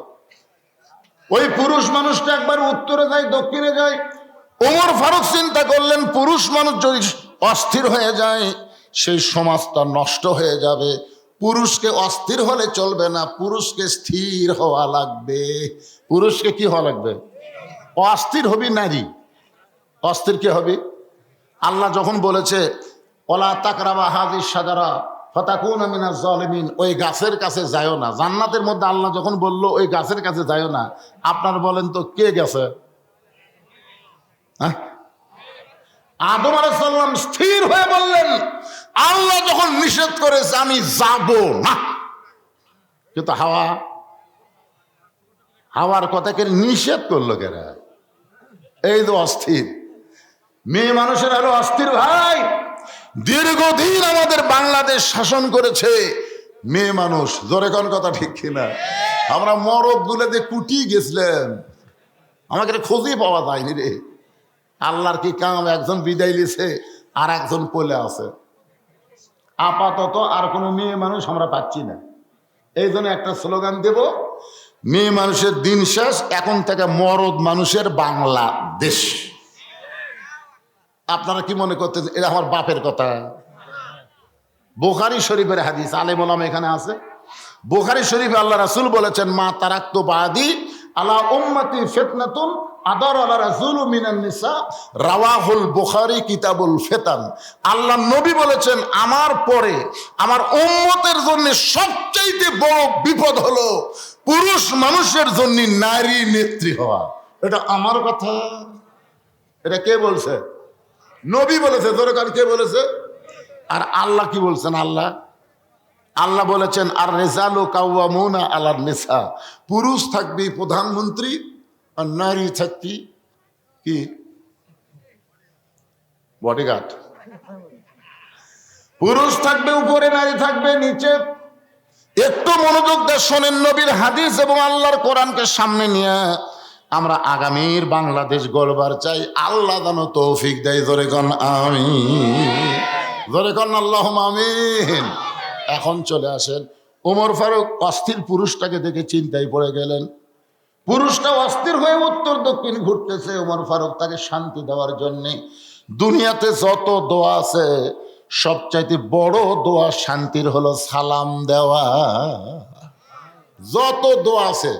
ওই পুরুষ মানুষটা একবার উত্তরে যায়, দক্ষিণে যায়। ওমর ফারুক চিন্তা করলেন, পুরুষ মানুষ যদি অস্থির হয়ে যায় সেই সমাজটা নষ্ট হয়ে যাবে। পুরুষকে অস্থির হলে চলবে না, পুরুষকে স্থির হওয়া লাগবে। পুরুষকে কি হওয়া লাগবে? অস্থির হবি নারী। অস্থির কে হবি? আল্লাহ যখন বলেছে ওলা তাকরাবা হাযিস শাজারা ফাতাকুনা মিনাজ জালিমিন, ওই গাছের কাছে যায়ও না। জান্নাতের মধ্যে আল্লাহ যখন বলল ওই গাছের কাছে যায়ও না, আপনার বলেন তো কে গেছে? আদম আলাইহিস সালাম স্থির হয়ে বললেন, আল্লাহ যখন নিষেধ করেছে আমি যাব না। কিন্তু হাওয়ার কথাকে নিষেধ করলো কেরা? এই তো অস্থির মেয়ে মানুষের আরো অস্থির ভাই। দীর্ঘদিন আমাদের বাংলাদেশ শাসন করেছে মেয়ে মানুষ। জোরে কোন কথা ঠিক কিনা? আমরা মরদ গুলে দিয়ে কুটি গেছিলাম, আমাকে খোঁজই পাওয়া যায়নি রে। আল্লাহর কি কাম, একজন বিদায় লিছে আর একজন পলে আছে। আপাতত আর কোনো মেয়ে মানুষ আমরা পাচ্ছি না। এই জন্য একটা স্লোগান দেব, মেয়ে মানুষের দিন শেষ, এখন থেকে মরদ মানুষের বাংলাদেশ। আপনারা কি মনে করতেন এটা আমার বাপের কথা? বুখারী শরীফের হাদিস, আলেম ওলামা এখানে আছে। বুখারী শরীফে আল্লাহ রাসূল বলেছেন, মা তারাক্তু বাদি আলা উম্মতি ফিতনাতুন আদার আলা রাসূলু মিনান নিসা, রাওয়াহুল বুখারী কিতাবুল ফিতান। আল্লাহ নবী বলেছেন, আমার পরে আমার উম্মতের জন্য সবচাইতে বড় বিপদ হলো পুরুষ মানুষের জন্য নারী নেত্রী হওয়া। এটা আমার কথা? এটা কে বলছে? নবী বলেছে। দরকার কে বলেছে? আর আল্লাহ কি বলছেন? আল্লাহ বলেছেন, আর রিজালু কাওয়ামুনা আলান নিসা, পুরুষ থাকবি প্রধানমন্ত্রী আর নারী থাকবি কি বডিগার্ড। পুরুষ থাকবে উপরে, নারী থাকবে নিচে। একটু মনোযোগ দিয়ে শোনেন নবীর হাদিস এবং আল্লাহর কোরআনকে সামনে নিয়ে আমরা আগামীর বাংলাদেশ গড়বার চাই, আল্লাহ যেন তৌফিক দেয়। জোরে কন আমিন, জোরে কন আল্লাহুম্মা আমিন। এখন চলে আসেন, ওমর ফারুক অস্থির পুরুষটাকে দেখে চিন্তায় পড়ে গেলেন। পুরুষটা অস্থির হয়ে উত্তর দক্ষিণ ঘুরতেছে। ওমর ফারুক তাকে শান্তি দেওয়ার জন্যে, দুনিয়াতে যত দোয়া আছে সবচাইতে বড় দোয়া শান্তির হলো সালাম দেওয়া। যত দোয়া আছে,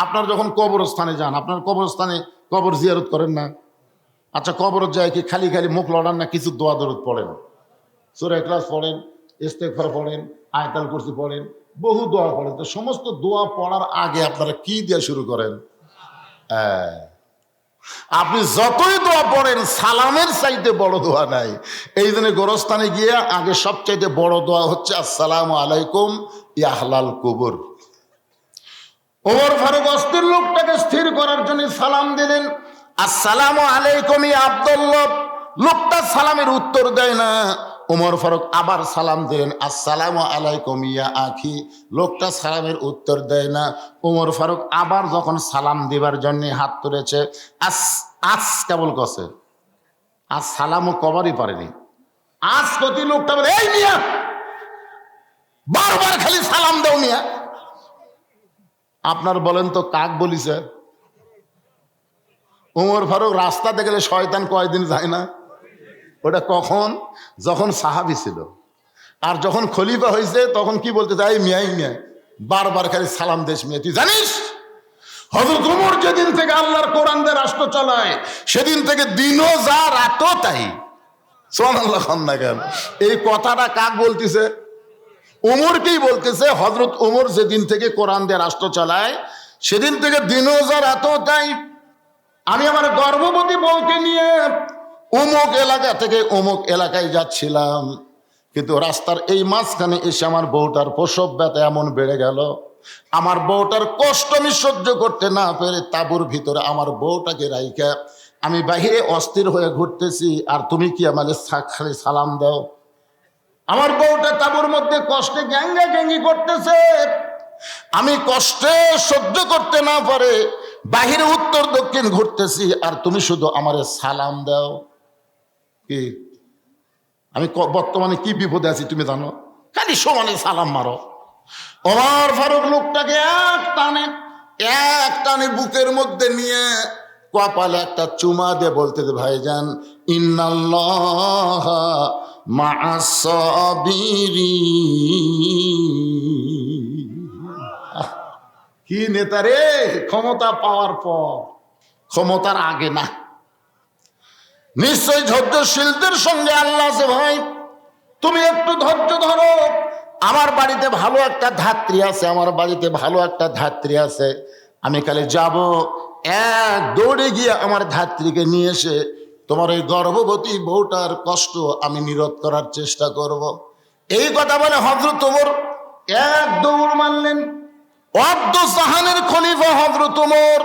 আপনার যখন কবরস্থানে যান, আপনার কবরস্থানে কবর জিয়ারত করেন না? আচ্ছা, কবর যায় কি খালি খালি মুখ লড়ান না, কিছু দোয়া দরুদ পড়েন, সূরা ইখলাস পড়েন, ইস্তেগফার পড়েন, আয়াতুল কুরসি পড়েন, বহু দোয়া পড়েন। তো সমস্ত দোয়া পড়ার আগে আপনারা কি দিয়ে শুরু করেন? আপনি যতই দোয়া পড়েন, সালামের চাইতে বড় দোয়া নাই। এই জন্য গোরস্থানে গিয়ে আগে সবচাইতে বড় দোয়া হচ্ছে আসসালামু আলাইকুম ইয়া আহলাল কুবুর। ওমর ফারুক অস্থির লোকটাকে স্থির করার জন্য সালাম দিলেন, আসসালামু আলাইকুম ইয়া আব্দুল্লাহ। লোকটা সালামের উত্তর দেয় না। ওমর ফারুক আবার সালাম দিলেন, আসসালামু আলাইকুম ইয়া আখি। লোকটা সালামের উত্তর দেয় না। ওমর ফারুক আবার যখন সালাম দিবার জন্য হাত তুলেছে, আজ কেবল কছে, আজ সালামও কবারই পারেনি। আজ প্রতি লোকটা বলে, এই মিয়া বারবার খালি সালাম দাও মিয়া। আপনার বলেন তো কাক বলিছে? ওমর ফারুক রাস্তাতে গেলে শয়তান কয়দিন যায় না? ওটা কখন? যখন সাহাবী ছিল। আর যখন খলিফা হয়েছে তখন কি বলতে চাই, মিয়াই মিয়া বারবার খালি সালাম দেশ মিয়া। তুই জানিস হযরত ওমর যেদিন থেকে আল্লাহর কোরআন দিয়ে রাষ্ট্র চালায়, সেদিন থেকে দিনও যা রাতও তাই। সুবহানাল্লাহ খান্না কেন? এই কথাটা কাক বলতেছে? ওমরকেই বলতেছে। হযরত ওমর যেদিন থেকে কোরআন দিয়ে রাষ্ট্র চালায়, সেদিন থেকে দিনও যা রাতও তাই। আমি আমার গর্ভবতী বউকে নিয়ে অমুক এলাকা থেকে অমুক এলাকায় যাচ্ছিলাম, কিন্তু রাস্তার এই মাঝখানে এসে আমার বউটার প্রসব ব্যথা এমন বেড়ে গেল, আমার বউটার কষ্ট আমি সহ্য করতে না পেরে তাঁবুর ভিতরে আমার বউটাকে রাইখা আমি বাহিরে অস্থির হয়ে ঘুরতেছি, আর তুমি কি আমাদের খালি সালাম দাও। আমার বউটা তাঁবুর মধ্যে কষ্টে গ্যাঙ্গা গ্যাঙ্গি করতেছে, আমি কষ্টে সহ্য করতে না পারে বাহিরে উত্তর দক্ষিণ ঘুরতেছি, আর তুমি শুধু আমারে সালাম দাও। কি আমি বর্তমানে কি বিপদে আছি তুমি জানো? খালি সমানে সালাম মারো। ওমর ফারুক লোকটাকে এক টানে বুকের মধ্যে নিয়ে কপালে একটা চুমা দিয়ে বলতে দে, ভাইজান ইন্নাল্লাহ মা'আস সাবিরিন। কি নেতা রে! ক্ষমতা পাওয়ার পর, ক্ষমতার আগে না। নিশ্চয় ধৈর্যশীলদের সঙ্গে আল্লাহ আছে। ভাই তুমি একটু ধৈর্য ধরো, আমার বাড়িতে ভালো একটা ধাত্রী আছে, আমার বাড়িতে ভালো একটা ধাত্রী আছে। আমি কালে যাব, এক দৌড়ে গিয়ে আমার ধাত্রীকে নিয়ে এসে তোমার ওই গর্ভবতী বউটার কষ্ট আমি নিরোধ করার চেষ্টা করব। এই কথা বলে হযরত ওমর এক দৌড় মারলেন। অর্ধ জাহানের খলিফা হযরত ওমর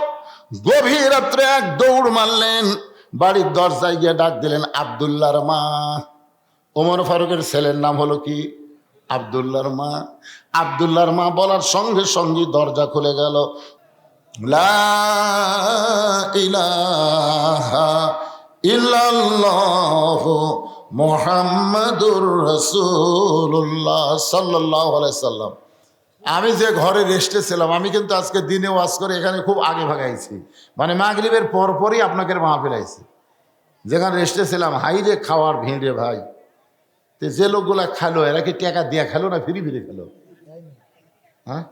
গভীর রাত্রে এক দৌড় মারলেন, বাড়ির দরজায় গিয়ে ডাক দিলেন আব্দুল্লাহর মা। ওমর ফারুকের ছেলের নাম হলো কি? আব্দুল্লাহর মা। আব্দুল্লাহর মা বলার সঙ্গে সঙ্গে দরজা খুলে গেল। লা ইলাহা ইল্লাল্লাহু মুহাম্মাদুর রাসূলুল্লাহ সাল্লাল্লাহু আলাইহি সাল্লাম। আমি যে ঘরে রেস্টে ছিলাম, আমি কিন্তু আজকে দিনে ওয়াজ করে এখানে খুব আগে ভাগাইছি, মানে মাগরিবের পরপরই আপনাকে মাহফিল আইছি। যেখানে রেস্টে ছিলাম, হাইরে খাওয়ার ভিড়ে ভাই। তো যে লোকগুলা খেলো, এরা কি টাকা দিয়ে খেলো না ফিরি ফিরি খেলো? হ্যাঁ,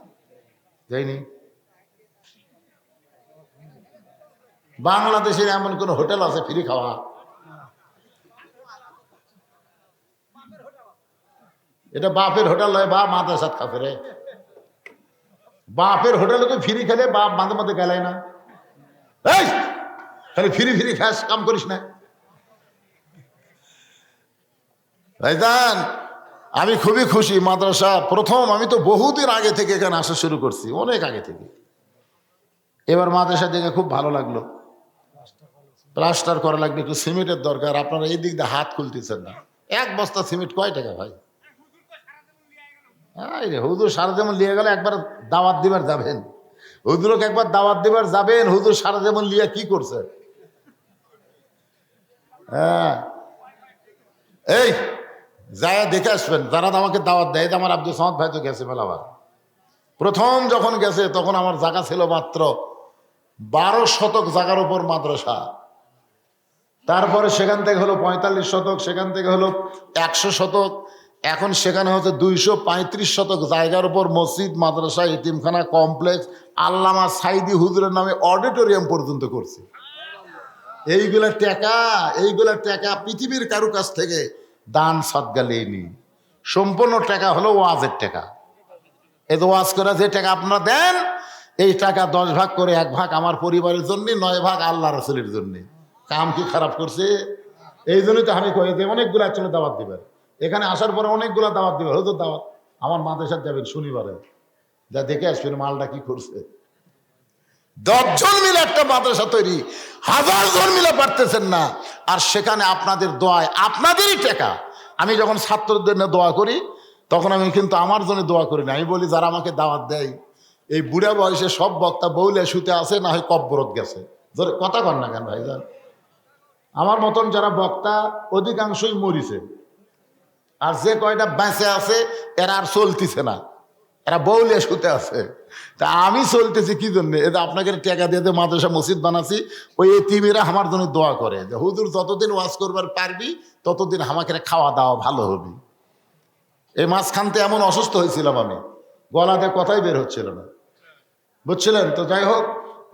যাইনি। বাংলাদেশের এমন কোন হোটেল আছে ফ্রি খাওয়া? এটা বাপের হোটেল নয়, বাপ মাদ্রাসাত খাবে রে। বাপের হোটেলে তো ফ্রি খেলে বাপ মাঝে মাঝে গেলাই না, এই খালি ফ্রি ফ্রি খাস, কাম করিস না। ভাইজান আমি খুবই খুশি, মাদ্রাসা প্রথম, আমি তো বহুদিন আগে থেকে এখানে আসা শুরু করছি, অনেক আগে থেকে। এবার মাদ্রাসা দেখে খুব ভালো লাগলো। প্লাস্টার করা লাগবে, একটু সিমেন্টের দরকার। আপনারা এই দিক দিয়ে হাত খুলতেছেন না। এক বস্তা সিমেন্ট কয় টাকা ভাই? হুজুর সারা যেমন নিয়ে গেলে একবার দাওয়াত দিবার যাবেন, হুজুরকে একবার দাওয়াত দিবার যাবেন, হুজুর সারা জীবন লিয়া কি করছে। হ্যাঁ, এই যায় দেখে আসবেন যারা আমাকে দাওয়াত দেয়। আমার আব্দুল সামাদ ভাই তো গেছে মেলাবার। প্রথম যখন গেছে তখন আমার জায়গা ছিল মাত্র 12 শতক জায়গার উপর মাদ্রাসা। তারপরে সেখান থেকে হলো 45 শতক, সেখান থেকে হলো 100 শতক, এখন সেখানে হচ্ছে 235 শতক জায়গার উপর মসজিদ, মাদ্রাসা, এতিমখানা, কমপ্লেক্স, আল্লামা সাইদি হুজুরের নামে অডিটোরিয়াম পর্যন্ত করছে। এইগুলা টাকা পৃথিবীর কারো কাছ থেকে দান সদকা লেনি। সম্পূর্ণ টাকা হলো ওয়াজের টাকা। এই ওয়াজ করে যে টাকা আপনারা দেন, এই টাকা 10 ভাগ করে 1 ভাগ আমার পরিবারের জন্য, 9 ভাগ আল্লাহ রাসূলের জন্য। কাম কি খারাপ করছে? এই জন্যই তো আমি কই যে অনেকগুলো একচুয়ালি দাওয়াত দিবেন, এখানে আসার পরে অনেকগুলো দাওয়াত দিবেন। হুজুর দাওয়াত আমার মাদ্রাসায় যাবেন শনিবারে, যা দেখে আসবেন মালটা কি করছে। 10 জন মিলে একটা মাদ্রাসা তৈরি, 1000 জন মিলে পারতেছেন না। আর সেখানে আপনাদের দোয়ায়, আপনাদেরই টাকা। আমি যখন ছাত্রদের জন্য দোয়া করি তখন আমি কিন্তু আমার জন্য দোয়া করি না। আমি বলি যারা আমাকে দাওয়াত দেয়, এই বুড়া বয়সে সব বক্তা বউলে শুতে আছে, না হয় কব্বরত গেছে। ধরে কথা কন না কেন ভাইজান? আমার মতন যারা বক্তা অধিকাংশই মরিছে, আর যে কয়টা বেঁচে আছে এরা আর চলতেছে না, এরা বউলে শুতে আছে। তা আমি চলতেছি কি জন্য? এটা আপনাকে টাকা দিয়ে মাদ্রাসা মসজিদ বানাচ্ছি, ওই এতিমেরা আমার জন্য দোয়া করে যে হুজুর যতদিন ওয়াজ করবার পারবি ততদিন আমাকে খাওয়া দাওয়া ভালো হবে। এই মাঝখানতে এমন অসুস্থ হয়েছিলাম আমি, গলাতে কথাই বের হচ্ছিল না, বুঝছিলেন তো? যাই হোক,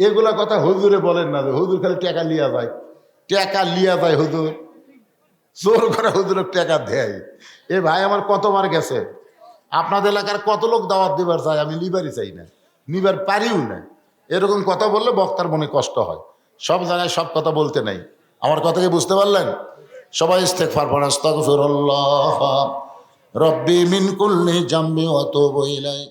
এগুলা কথা হুজুরে বলেন না যে হুজুর খালি টাকা লিয়া যায়, টাকা লিয়া যায় হুজুর, জোর করে হুজুরের টাকা দেয়। এ ভাই আমার কতবার গেছে, আপনাদের এলাকার কত লোক দাওয়াত দিবার চায়, আমি নিবারই চাই না, নিবার পারিও না। এরকম কথা বললে বক্তার মনে কষ্ট হয়। সব জায়গায় সব কথা বলতে নাই। আমার কথা কি বুঝতে পারলেন? সবাই ইস্তেগফার পড়েন, আস্তাগফিরুল্লাহ রব্বি মিন কুল্লি জামবি ওয়া তুবু ইলাইহি।